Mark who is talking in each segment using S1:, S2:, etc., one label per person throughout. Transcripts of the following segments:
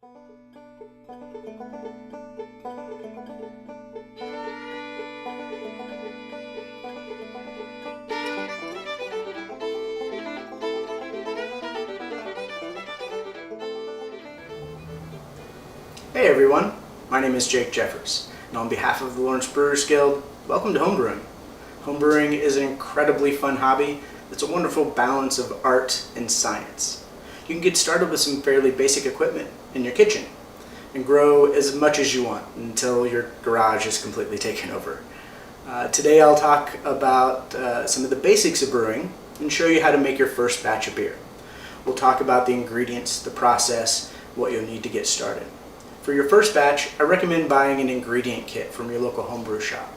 S1: Hey everyone, my name is Jake Jeffers, and on behalf of the Lawrence Brewers Guild, welcome to homebrewing. Homebrewing is an incredibly fun hobby that's a wonderful balance of art and science. You can get started with some fairly basic equipment in your kitchen and grow as much as you want until your garage is completely taken over. Today I'll talk about some of the basics of brewing and show you how to make your first batch of beer. We'll talk about the ingredients, the process, what you'll need to get started. For your first batch, I recommend buying an ingredient kit from your local homebrew shop.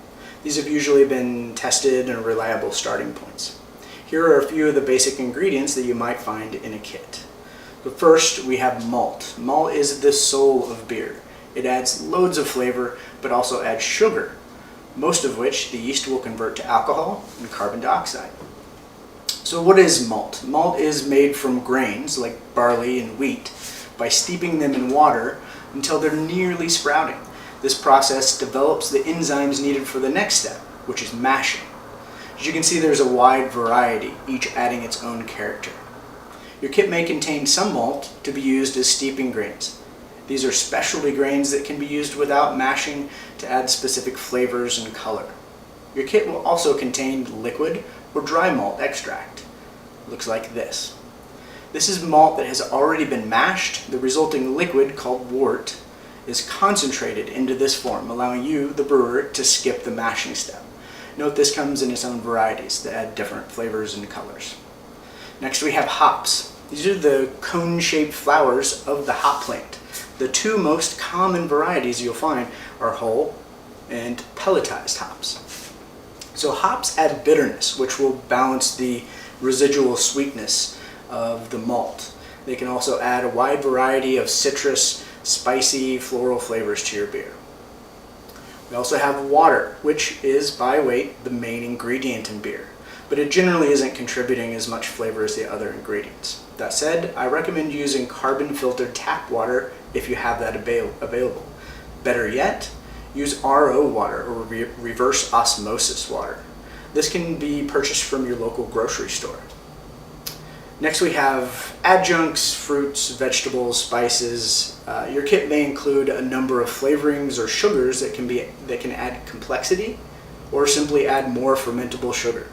S1: These have usually been tested and are reliable starting points. Here are a few of the basic ingredients that you might find in a kit. But first, we have malt. Malt is the soul of beer. It adds loads of flavor, but also adds sugar, most of which the yeast will convert to alcohol and carbon dioxide. So what is malt? Malt is made from grains like barley and wheat by steeping them in water until they're nearly sprouting. This process develops the enzymes needed for the next step, which is mashing. As you can see, there's a wide variety, each adding its own character. Your kit may contain some malt to be used as steeping grains. These are specialty grains that can be used without mashing to add specific flavors and color. Your kit will also contain liquid or dry malt extract. It looks like this. This is malt that has already been mashed. The resulting liquid, called wort, is concentrated into this form, allowing you, the brewer, to skip the mashing step. Note this comes in its own varieties that add different flavors and colors. Next we have hops. These are the cone-shaped flowers of the hop plant. The two most common varieties you'll find are whole and pelletized hops. So hops add bitterness, which will balance the residual sweetness of the malt. They can also add a wide variety of citrus, spicy, floral flavors to your beer. We also have water, which is by weight the main ingredient in beer, but it generally isn't contributing as much flavor as the other ingredients. That said, I recommend using carbon filtered tap water if you have that available. Better yet, use RO water or reverse osmosis water. This can be purchased from your local grocery store. Next we have adjuncts, fruits, vegetables, spices. Your kit may include a number of flavorings or sugars that can add complexity or simply add more fermentable sugar.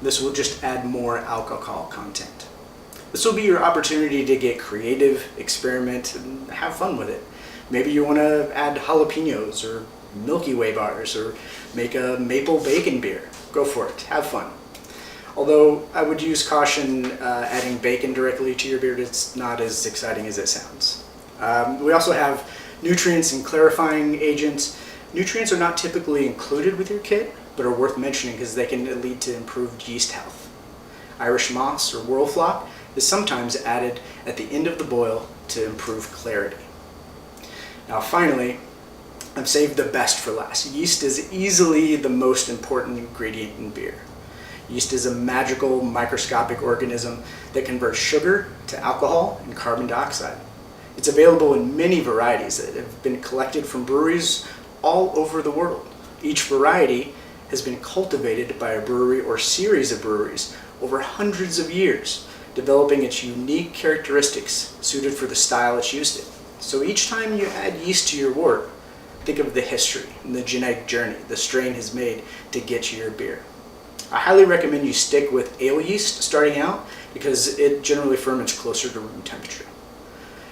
S1: This will just add more alcohol content. This will be your opportunity to get creative, experiment, and have fun with it. Maybe you want to add jalapenos or Milky Way bars or make a maple bacon beer. Go for it, have fun. Although I would use caution adding bacon directly to your beer. It's not as exciting as it sounds. We also have nutrients and clarifying agents. Nutrients are not typically included with your kit, but are worth mentioning because they can lead to improved yeast health. Irish moss or whirlflock is sometimes added at the end of the boil to improve clarity. Now finally, I've saved the best for last. Yeast is easily the most important ingredient in beer. Yeast is a magical microscopic organism that converts sugar to alcohol and carbon dioxide. It's available in many varieties that have been collected from breweries all over the world. Each variety has been cultivated by a brewery or series of breweries over hundreds of years, developing its unique characteristics suited for the style it's used in. So each time you add yeast to your wort, think of the history and the genetic journey the strain has made to get to your beer. I highly recommend you stick with ale yeast starting out because it generally ferments closer to room temperature.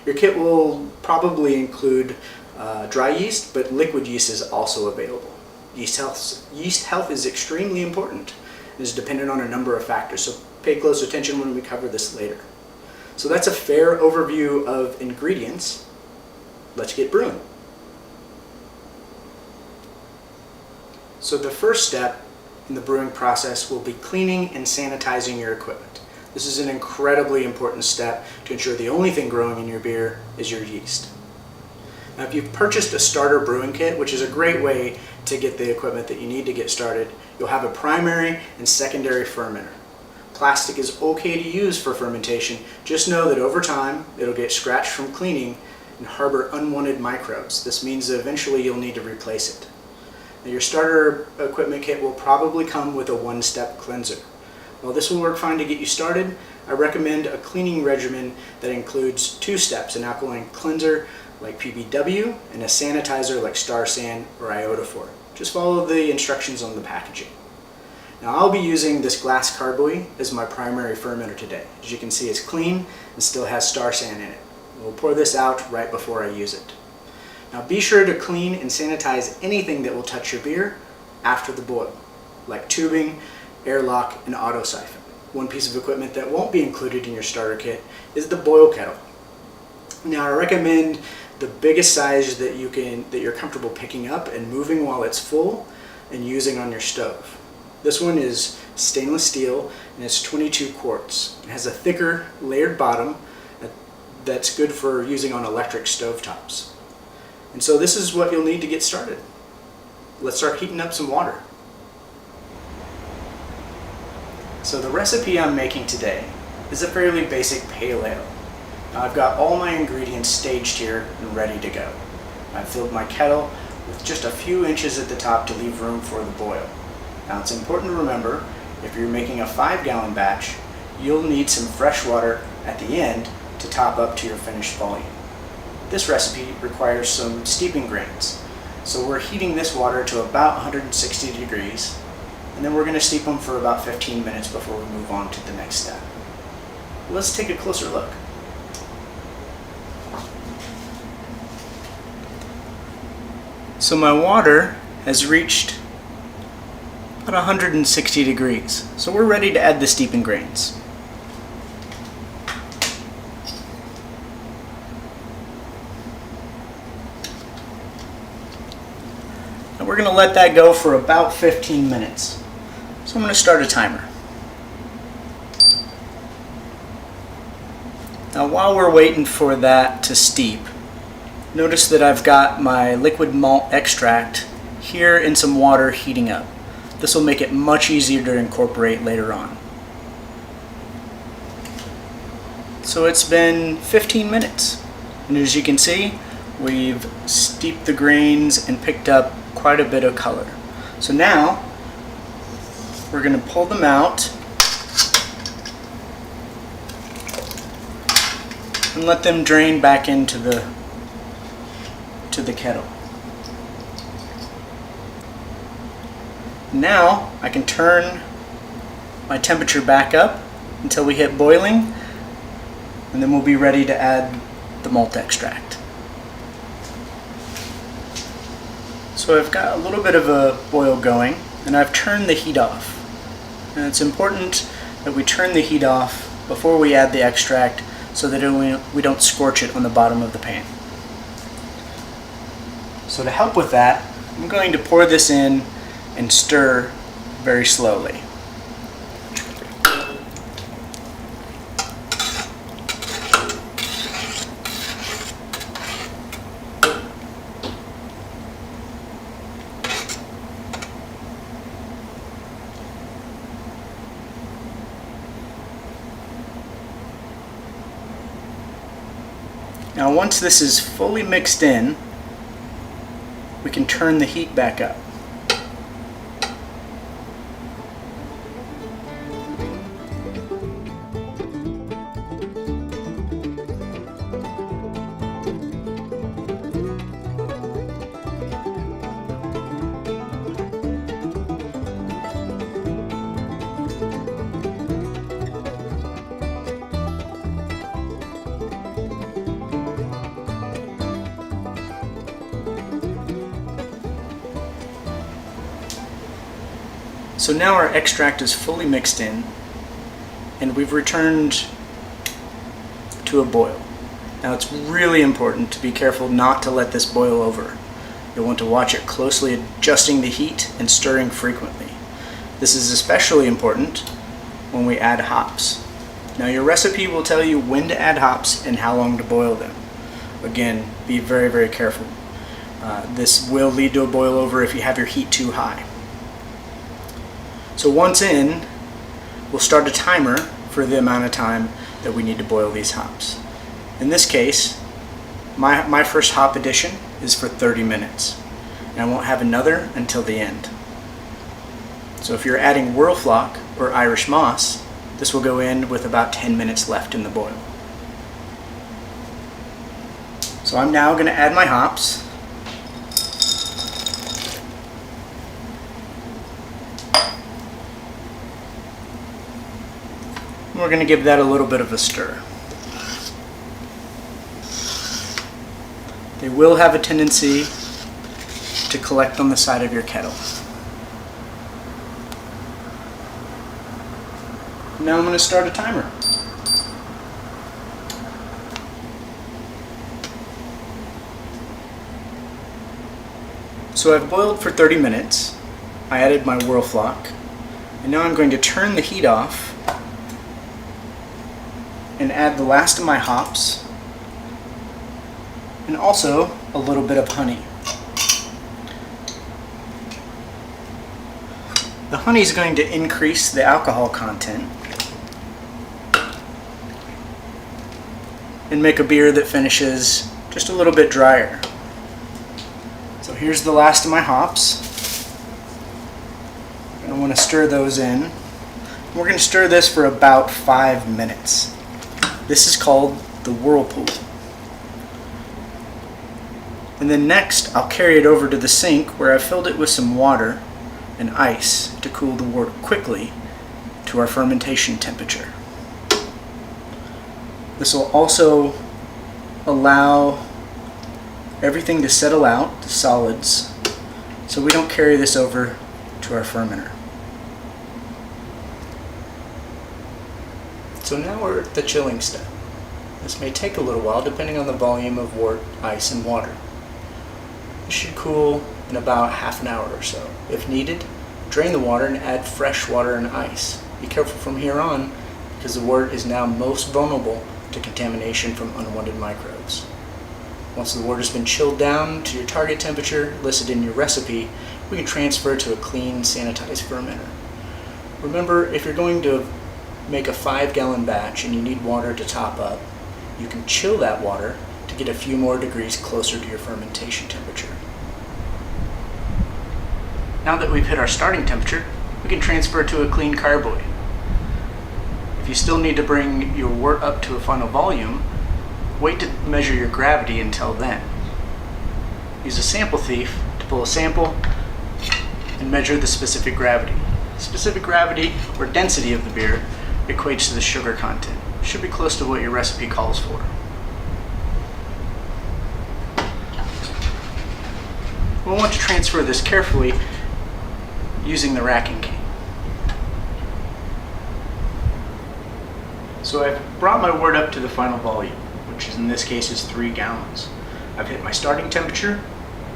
S1: Your kit will probably include dry yeast, but liquid yeast is also available. Yeast health is extremely important and is dependent on a number of factors, so pay close attention when we cover this later. So that's a fair overview of ingredients. Let's get brewing. So the first step in the brewing process will be cleaning and sanitizing your equipment. This is an incredibly important step to ensure the only thing growing in your beer is your yeast. Now, if you've purchased a starter brewing kit, which is a great way to get the equipment that you need to get started, you'll have a primary and secondary fermenter. Plastic is okay to use for fermentation. Just know that over time, it'll get scratched from cleaning and harbor unwanted microbes. This means that eventually you'll need to replace it. Now, your starter equipment kit will probably come with a one-step cleanser. While this will work fine to get you started, I recommend a cleaning regimen that includes 2 steps: an alkaline cleanser like PBW and a sanitizer like Star San or Iodophor. Just follow the instructions on the packaging. Now, I'll be using this glass carboy as my primary fermenter today. As you can see, it's clean and still has Star San in it. We'll pour this out right before I use it. Now, be sure to clean and sanitize anything that will touch your beer after the boil, like tubing, airlock, and auto siphon. One piece of equipment that won't be included in your starter kit is the boil kettle. Now, I recommend the biggest size that you're comfortable picking up and moving while it's full and using on your stove. This one is stainless steel and it's 22 quarts. It has a thicker layered bottom that's good for using on electric stovetops. And so this is what you'll need to get started. Let's start heating up some water. So the recipe I'm making today is a fairly basic pale ale. Now, I've got all my ingredients staged here and ready to go. I've filled my kettle with just a few inches at the top to leave room for the boil. Now, it's important to remember, if you're making a 5-gallon batch, you'll need some fresh water at the end to top up to your finished volume. This recipe requires some steeping grains, so we're heating this water to about 160 degrees, and then we're going to steep them for about 15 minutes before we move on to the next step. Let's take a closer look. So my water has reached about 160 degrees, so we're ready to add the steeping grains. And we're going to let that go for about 15 minutes. So I'm going to start a timer. Now, while we're waiting for that to steep, notice that I've got my liquid malt extract here in some water heating up. This will make it much easier to incorporate later on. So it's been 15 minutes, and as you can see, we've steeped the grains and picked up quite a bit of color. So now we're going to pull them out and let them drain back into the kettle. Now I can turn my temperature back up until we hit boiling, and then we'll be ready to add the malt extract. So I've got a little bit of a boil going, and I've turned the heat off. And it's important that we turn the heat off before we add the extract so that we don't scorch it on the bottom of the pan. So to help with that, I'm going to pour this in and stir very slowly. Now, once this is fully mixed in, we can turn the heat back up. So now our extract is fully mixed in, and we've returned to a boil. Now, it's really important to be careful not to let this boil over. You'll want to watch it closely, adjusting the heat and stirring frequently. This is especially important when we add hops. Now, your recipe will tell you when to add hops and how long to boil them. Again, be very, very careful. This will lead to a boil over if you have your heat too high. So once in, we'll start a timer for the amount of time that we need to boil these hops. In this case, My first hop addition is for 30 minutes, and I won't have another until the end. So if you're adding Whirlflock or Irish Moss, this will go in with about 10 minutes left in the boil. So I'm now going to add my hops. We're going to give that a little bit of a stir. They will have a tendency to collect on the side of your kettle. Now I'm going to start a timer. So I've boiled for 30 minutes. I added my Whirlflock, and now I'm going to turn the heat off and add the last of my hops, and also a little bit of honey. The honey is going to increase the alcohol content and make a beer that finishes just a little bit drier. So here's the last of my hops. I want to stir those in. We're going to stir this for about 5 minutes. This is called the whirlpool. And then next, I'll carry it over to the sink where I've filled it with some water and ice to cool the wort quickly to our fermentation temperature. This will also allow everything to settle out, the solids, so we don't carry this over to our fermenter. So now we're at the chilling step. This may take a little while depending on the volume of wort, ice, and water. It should cool in about half an hour or so. If needed, drain the water and add fresh water and ice. Be careful from here on because the wort is now most vulnerable to contamination from unwanted microbes. Once the wort has been chilled down to your target temperature listed in your recipe, we can transfer to a clean, sanitized fermenter. Remember, if you're going to make a 5-gallon batch and you need water to top up, you can chill that water to get a few more degrees closer to your fermentation temperature. Now that we've hit our starting temperature, we can transfer to a clean carboy. If you still need to bring your wort up to a final volume, wait to measure your gravity until then. Use a sample thief to pull a sample and measure the specific gravity. Specific gravity, or density of the beer, equates to the sugar content. It should be close to what your recipe calls for. We'll want to transfer this carefully using the racking cane. So I've brought my wort up to the final volume, which in this case is 3 gallons. I've hit my starting temperature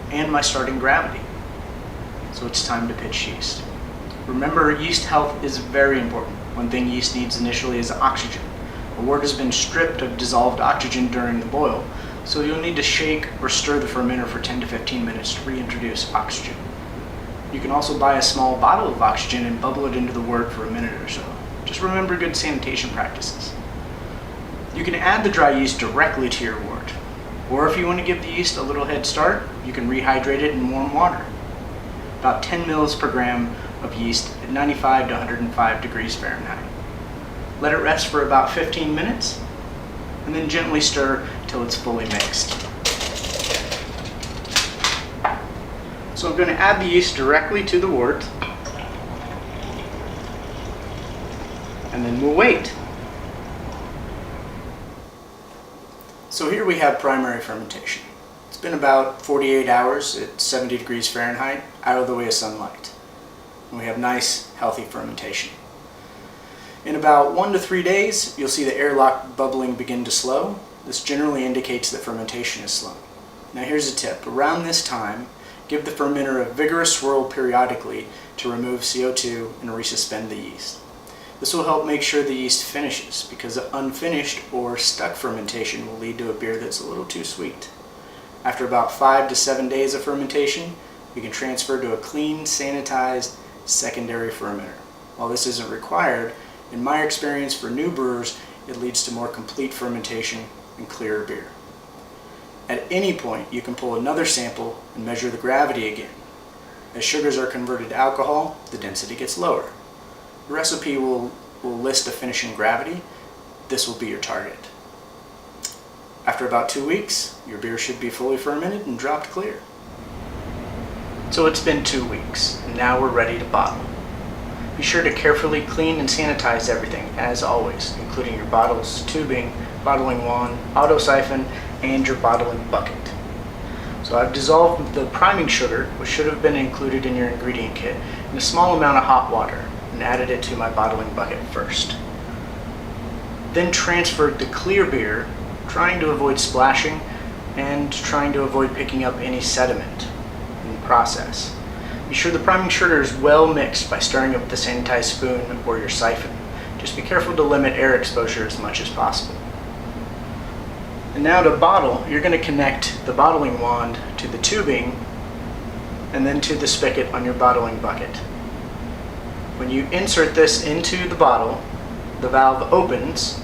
S1: and my starting gravity. So it's time to pitch yeast. Remember, yeast health is very important. One thing yeast needs initially is oxygen. The wort has been stripped of dissolved oxygen during the boil, so you'll need to shake or stir the fermenter for 10 to 15 minutes to reintroduce oxygen. You can also buy a small bottle of oxygen and bubble it into the wort for a minute or so. Just remember good sanitation practices. You can add the dry yeast directly to your wort, or if you want to give the yeast a little head start, you can rehydrate it in warm water. About 10 mils per gram of yeast at 95 to 105 degrees Fahrenheit. Let it rest for about 15 minutes, and then gently stir till it's fully mixed. So I'm going to add the yeast directly to the wort, and then we'll wait. So here we have primary fermentation. It's been about 48 hours at 70 degrees Fahrenheit, out of the way of sunlight. And we have nice, healthy fermentation. In about 1 to 3 days, you'll see the airlock bubbling begin to slow. This generally indicates that fermentation is slowing. Now here's a tip. Around this time, give the fermenter a vigorous swirl periodically to remove CO2 and resuspend the yeast. This will help make sure the yeast finishes, because unfinished or stuck fermentation will lead to a beer that's a little too sweet. After about 5 to 7 days of fermentation, we can transfer to a clean, sanitized secondary fermenter. While this isn't required, in my experience for new brewers, it leads to more complete fermentation and clearer beer. At any point, you can pull another sample and measure the gravity again. As sugars are converted to alcohol, the density gets lower. The recipe will list a finishing gravity. This will be your target. After about 2 weeks, your beer should be fully fermented and dropped clear. So it's been 2 weeks, and now we're ready to bottle. Be sure to carefully clean and sanitize everything, as always, including your bottles, tubing, bottling wand, auto siphon, and your bottling bucket. So I've dissolved the priming sugar, which should have been included in your ingredient kit, in a small amount of hot water and added it to my bottling bucket first. Then transferred the clear beer, trying to avoid splashing and trying to avoid picking up any sediment in the process. Be sure the priming sugar is well mixed by stirring it with a sanitized spoon or your siphon. Just be careful to limit air exposure as much as possible. And now to bottle, you're going to connect the bottling wand to the tubing and then to the spigot on your bottling bucket. When you insert this into the bottle, the valve opens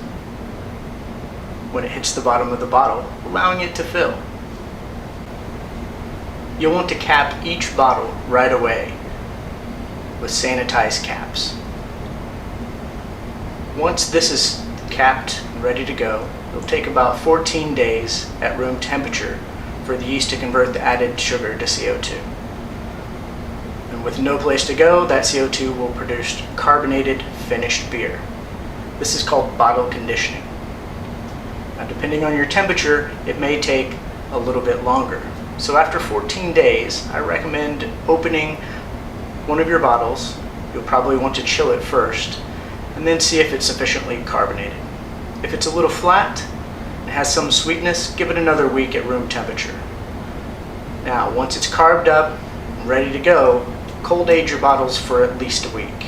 S1: when it hits the bottom of the bottle, allowing it to fill. You'll want to cap each bottle right away with sanitized caps. Once this is capped and ready to go, it'll take about 14 days at room temperature for the yeast to convert the added sugar to CO2. And with no place to go, that CO2 will produce carbonated finished beer. This is called bottle conditioning. Now, depending on your temperature, it may take a little bit longer. So after 14 days, I recommend opening one of your bottles. You'll probably want to chill it first, and then see if it's sufficiently carbonated. If it's a little flat and has some sweetness, give it another week at room temperature. Now, once it's carved up and ready to go, cold age your bottles for at least a week.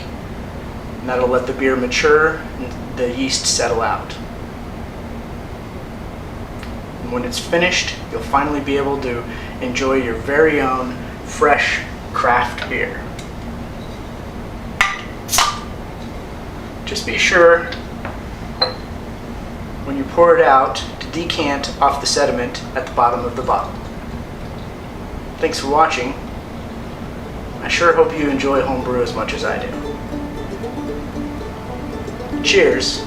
S1: And that'll let the beer mature and the yeast settle out. And when it's finished, you'll finally be able to enjoy your very own fresh craft beer. Just be sure when you pour it out to decant off the sediment at the bottom of the bottle. Thanks for watching. I sure hope you enjoy homebrew as much as I do. Cheers.